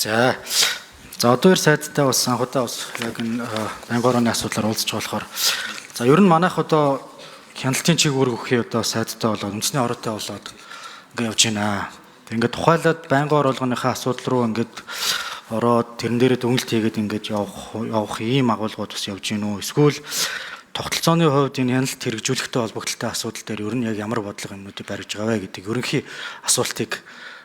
За одоо сайдтай бас анхудаа бас яг энэ байнгын орны асуудлаар уулзч болохоор за ер нь манайх одоо хяналтын чиглэл өгөхий одоо сайдтай болоод үндэсний ороотой болоод ингээд явж байна. Тэг ингээд тухайлаад байнгын ор болгоныхаа асуудал руу ингээд ороод тэрэн дээрээ дүнэлт хийгээд ингээд явах ийм агуулгууд бас явж гин үү? Эсвэл тогтолцооны хувьд энэ хяналт хэрэгжүүлэхтэй холбогдолтой асуудал дээр ер нь яг ямар бодлого юмнуудыг барьж байгаа вэ гэдэг ерөнхий асуултыг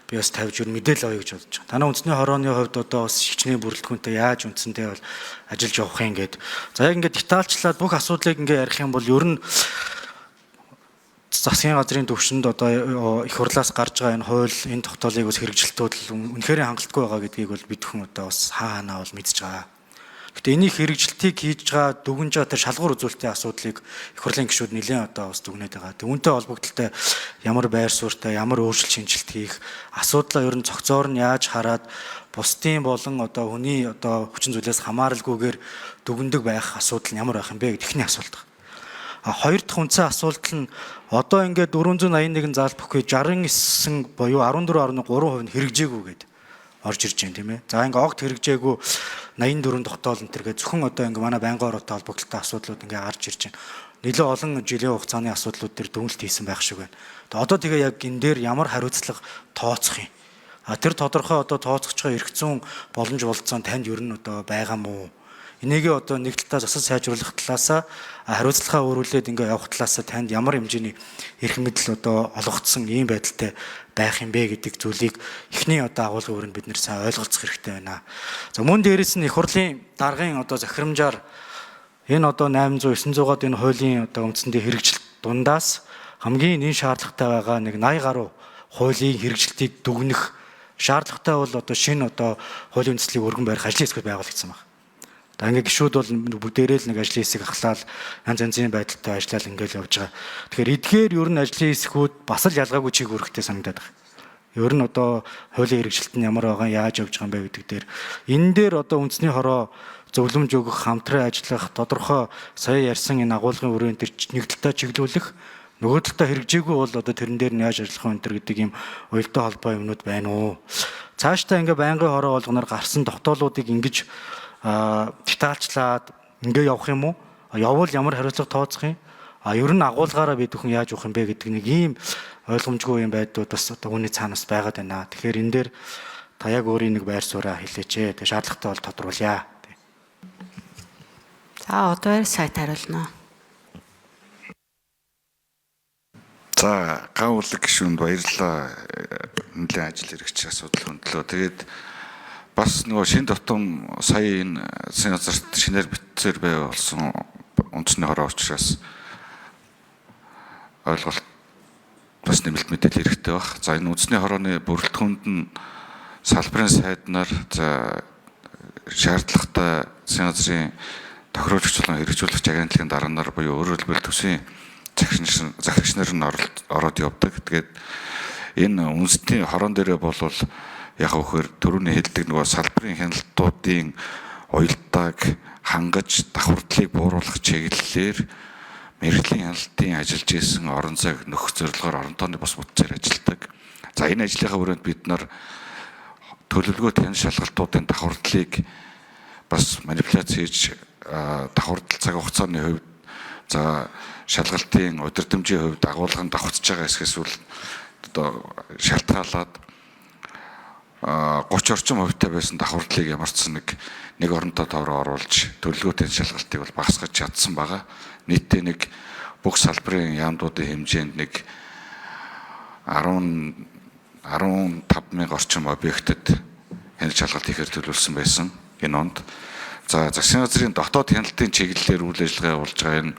би бас тавьж өөр мэдээлэл авъя гэж бодож байна. Танай үндэсний хорооны хувьд одоо бас хичнээн бүрэлдэхүүнтэй яаж үндсэндээ бол ажиллаж явах юм гээд. За яг ингээд детальчлаад бүх асуудлыг ингээд ярих юм бол ер нь засгийн газрын төвшөнд одоо их хурлаас гарч байгаа энэ хууль, энэ тогтоолыг бас хэрэгжилтүүд үнэхээр хангалтгүй байгаа гэдгийг бол бид хүн одоо бас хаанаа бол мэдж байгаа. Гэтэ энийг хэрэгжилтийг хийж байгаа дүгнж байгаа тэр шалгуур үзүүлэлтийн асуудлыг их хурлын гишүүд нэлээд одоо бас дүгнээд байгаа. Үүнтэй холбогдлолтой ямар байр суурьтай, ямар өөрчлөлт шинжилт хийх, асуудлаа ер нь цогцоор нь яаж хараад бусдын болон одоо хүний одоо хүчин зүйлээс хамааралгүйгээр дүгндэг байх асуудал нь ямар байх юм бэ гэдэг ихний асуулт. Хоёр дахь үндсэн асуулт нь одоо ингээд 481 заалт бүхий 69 буюу 14.3% нь хэрэгжээгүй гэдэг орж ирж байна тийм ээ. За ингээ огт хэрэгжээгүй 84 тогтоол энэ төргээ зөвхөн одоо ингээ манай байнгын ороотой холбогдолтой асуудлууд ингээ гарч ирж байна. Нэлээд олон жилийн хугацааны асуудлууд дээр дүнэлт хийсэн байх шиг байна. Одоо тэгээ яг энэ дээр ямар хариуцлага тооцох юм? Тэр тодорхой одоо тооцож байгаа эрх зүйн боломж болцоо танд ер нь одоо байгаа мó? Энийгээ одоо нэг талаас засал сайжруулах талаасаа хариуцлагаа өөрүүлээд ингээ явах талаасаа танд ямар хэмжээний эрх мэдэл одоо олгогдсон ийм байдалтай байх юм бэ гэдэг зүйлийг эхний одоо агуулгын өрөөнд бид нэр сайн ойлголцох хэрэгтэй байна. За мөн дээрээс нь их хурлын даргын одоо захирамжаар энэ одоо 800 900-аад энэ хуулийн одоо үндсэндээ хэрэгжилт дундаас хамгийн нэн шаардлагатай байгаа нэг 80 гаруй хуулийн хэрэгжилтийг дүгнэх шаардлагатай бол одоо шинэ одоо хуулийн үндэслэлийг өргөн барих ажлын хэсэг байгуулагдсан байна. За ингээ гишүүд бол бүгдээрээ л нэг ажлын хэсэг ахлаад янз янзын байдалтай ажиллаад ингээл явж байгаа. Тэгэхээр эдгээр ер нь ажлын хэсгүүд бас л ялгаагүй чиг үүрэгтэй санагдаад байна. Ер нь одоо хуулийн хэрэгжилт нь ямар байгаа, яаж явж байгаа юм бэ гэдэг дээр энэ дээр одоо үндэсний хороо зөвлөмж өгөх, хамтран ажиллах, тодорхой сая ярьсан энэ агуулгын өрөөнд төр нэг талдаа чиглүүлэх, нөгөө талдаа хэрэгжээгүй бол одоо тэрэн дээр нь яаж ажиллах вэ гэдэг юм уялдаа холбоо юмнууд байна уу? Цаашдаа ингээ байнгын хороо болгоноор гарсан тогтоолуудыг ингэж детальчлаад ингээ явах юм уу? Явбал ямар хариуцлага тооцох юм? Ер нь агуулгаараа бид бүхэн яаж явах юм бэ гэдэг нэг ийм ойлгомжгүй юм байдлууд бас одоо үүний цаанаас байгаад байна. Тэгэхээр энэ дээр та яг өөрийн нэг байр сууриа хэлээч. Тэг шаардлагатай бол тодруулъя. За одоо сайт хариулна. За ган урлаг гишүүнд баярлалаа. Нэлээд ажил хэрэгч асуудал хөндлөө. Тэгээд бас нөгөө шин дотом сая энэ засгийн газарт шинээр битцээр бай болсон үндэсний хороо учраас ойлголт бас нэмэлт мэдээлэл хэрэгтэй баг. За энэ үндэсний хорооны бүрэлдэхүүнд нь салбарын сайднаар за шаардлагатай засгийн газрын тохируулагч болон хэрэгжүүлэгч агентлагийн дараанаар буюу өөрөөр хэлбэл төсвийн захирагч нар нь ороод явдаг. Тэгээд энэ үндэсний хорон дээрээ болвол яг вөхөр төрөний хэлдэг нөгөө салбарын хяналтуудын уялдааг хангаж давхардлыг бууруулах чиглэлээр мэргэжлийн хяналтын ажиллаж исэн орон зайг нөхөх зорилгоор орон тооны бус бүтцээр ажилладаг. За энэ ажлынхаа өрөөнд бид нар төлөвлөгөөт хяналт шалгалтуудын давхардлыг бас манипуляц хийж давхардал цаг хугацааны хувьд за шалгалтын удирдамжийн хувьд агуулганд давхцаж байгаа хэсгээс бол одоо шалтгаалаад 30 орчим хувьтай байсан давхардлыг ямар ч нэг оронтой товроо оруулж төлөвлөгөөтэй шалгалтыг бол багасгаж чадсан байгаа. Нийтдээ нэг бүх салбарын яамдуудын хэмжээнд нэг 15,000 орчим объектэд хяналт шалгалт хийхээр төлөвлөсөн байсан энэ онд. За засгийн газрын дотоод хяналтын чиглэлээр үйл ажиллагаа явуулж байгаа энэ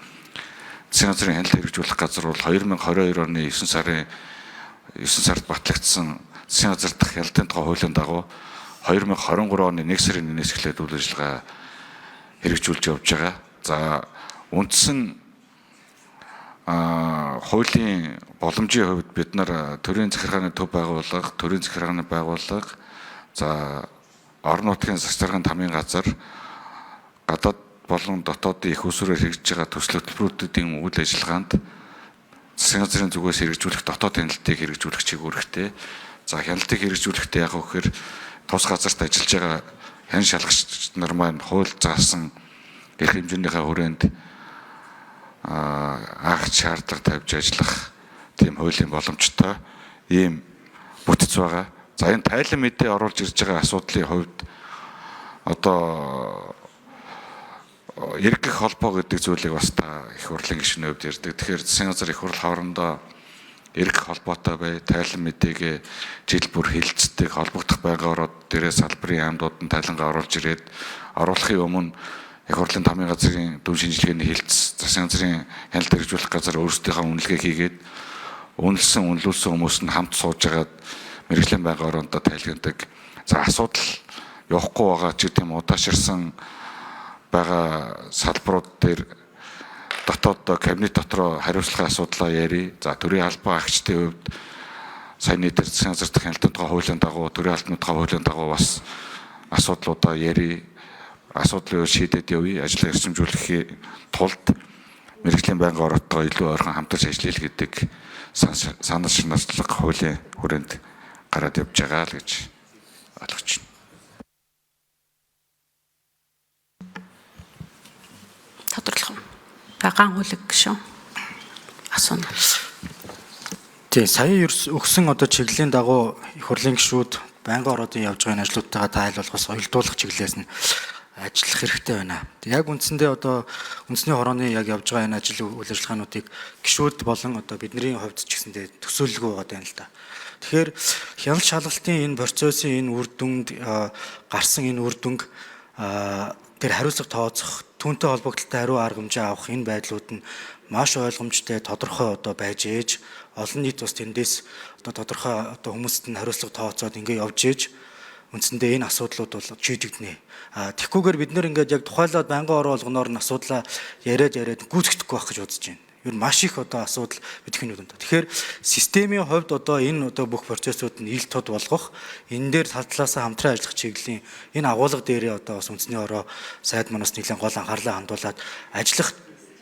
засгийн газрын хяналт хэрэгжүүлэх газар бол 2022 оны 9 сард батлагдсан засгийн газар дахь хяналтын тухай хуулийн дагуу 2023 оны 1 сарын 1-ээс эхлээд үйл ажиллагаа хэрэгжүүлж явж байгаа. За үндсэн хуулийн боломжийн хувьд бид нар төрийн захиргааны төв байгууллага, төрийн захиргааны байгууллага, за орон нутгийн засгийн тамийн газар, гадаад болон дотоодын их усрээр хэрэгжиж байгаа төсөл хөтөлбөрүүдийн үйл ажиллагаанд засгийн газрын зүгээс хэрэгжүүлэх дотоод хяналтыг хэрэгжүүлэх чиг үүрэгтэй. За хяналтыг хэрэгжүүлэхдээ яг вөхөр тус газарт ажиллаж байгаа хэн шалгагч нар маань хууль заасан эрх хэмжээнийхээ хүрээнд агч шаардлага тавьж ажиллах тийм хуулийн боломжтой ийм бүтэц байгаа. За энэ тайлан мэдээ оруулж ирж байгаа асуудлын хувьд одоо эргэх холбоо гэдэг зүйлийг бас та их хурлын гишүүний хувьд ярьдаг. Тэгэхээр засгийн газар их хурл хоорондоо эргэх холбоотой бай, тайлан мэдээгээ жил бүр хилцдэг, холбогдох байнгын ороод дээрээ салбарын аймдууд нь тайлангаа оруулж ирээд оруулахын өмнө их хурлын тамийн газрын дүн шинжилгээний хилцс засгийн газрын хяналт хэрэгжүүлэх газар өөрсдийнхөө үнэлгээ хийгээд үнэлсэн хүмүүс нь хамт сууж агаад мэргэжлийн байнгын ороондоо тайлгадаг. За асуудал явахгүй байгаа ч гэдэм удаашрсан байгаа салбарууд дээр дотоод кабинет дотроо хариуцлагын асуудлаа яри. За төрийн албан агчдын хувьд саяны дээр засгийн газар дахин хяналтынхаа хуулийн дагуу төрийн албаныхаа хуулийн дагуу бас асуудлуудаа яри. Асуудлыг шийдээд явъя. Ажлыг эрчимжүүлэхийн тулд мэргэжлийн байнгын ороотойгоо илүү ойрхон хамтарч ажиллая гэдэг санал шинжилгээ хуулийн хүрээнд гараад явж байгаа л гэж ойлгож байна. Тодорлох юм. Багаан хүлэг шүү. Асууна. Тийм, сая өгсөн одоо чиглэлийн дагуу их хурлын гишүүд байнгын ороодын явж байгаа ажлуудтайгаа тайлбарлахаас соёлдуулах чиглэлээс нь ажиллах хэрэгтэй байна. Яг үндсэндээ одоо үндэсний хорооны яг явж байгаа энэ ажил үйл ажиллагаануудыг гишүүд болон одоо бидний хувьд ч гэсэндээ төсөөлөлгүй байгаа юм л да. Тэгэхээр хяналт шалгалтын энэ процессын энэ үр дүнд гарсан энэ үр дүнг тэр хариуцлага тооцох, түүнтэй холбогдлолтой хариу арга хэмжээ авах энэ байдлууд нь маш ойлгомжтой, тодорхой одоо байж ээж олон нийт бас тэндээс одоо тодорхой одоо хүмүүст нь хариуцлага тооцоод ингэ явж ээж үндсэндээ энэ асуудлууд бол шийдэгдэнэ. Тэгхгүйгээр бид нэр ингээд яг тухайлаад байнгын ороо болгоноор нь асуудлаа яриад гүйцэтгэхгүй байх гэж бодож байна. Ер нь маш их одоо асуудал бидний нүдэнд. Тэгэхээр системийн хувьд одоо энэ одоо бүх процессууд нь ил тод болгох, энэ дээр талтлаасаа хамтран ажиллах чиглэлийн энэ агуулга дээрээ одоо бас үндэсний ороо сайд манаас нэлээд гол анхаарлаа хандуулад ажиллах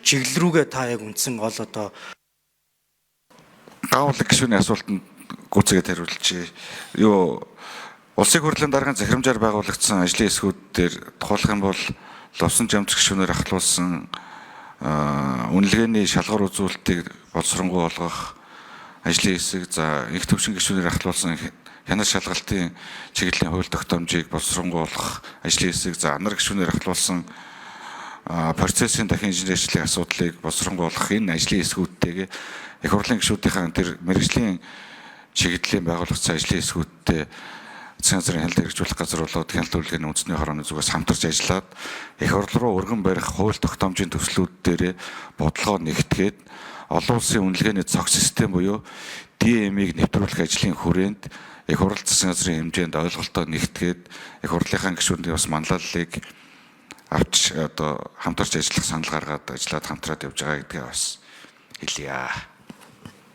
чиглэл рүүгээ та яг үндсэн гол одоо Гаавлаг гишүүний асуултанд гүйцэтгэж хариулчих. Улсын хурлын даргын захирамжаар байгуулагдсан ажлын хэсгүүд дээр тухайлах юм бол лувсан жамц гишүүнээр ахлуулсан үнэлгээний шалгуур үзүүлэлтийг боловсронгуй болгох ажлын хэсэг, за их төвшин гишүүнээр ахлуулсан хяналт шалгалтын чиглэлийн хууль тогтоомжийг боловсронгуй болгох ажлын хэсэг, за нар гишүүнээр ахлуулсан процессын дахин инженерийн асуудлыг боловсронгуй болгох энэ ажлын хэсгүүдтэйгээ их хурлын гишүүдийн тэр мэргэжлийн чиглэлийн байгуулагдсан ажлын хэсгүүдтэй засгийн газрын хяналт хэрэгжүүлэх газар болоод хяналт үйлгээний үндэсний хорооны зүгээс хамтарч ажиллаад их хурл руу өргөн барих хууль тогтоомжийн төслүүд дээр бодлогоо нэгтгээд олон улсын үнэлгээний цог систем буюу DMI-г нэвтрүүлэх ажлын хүрээнд их хурл засгийн газрын хэмжээнд ойлголтоо нэгтгээд их хурлынхаа гишүүний бас манлайллыг авч одоо хамтарч ажиллах санал гаргаад ажиллаад хамтраад явж байгаа гэдгээ бас хэлье.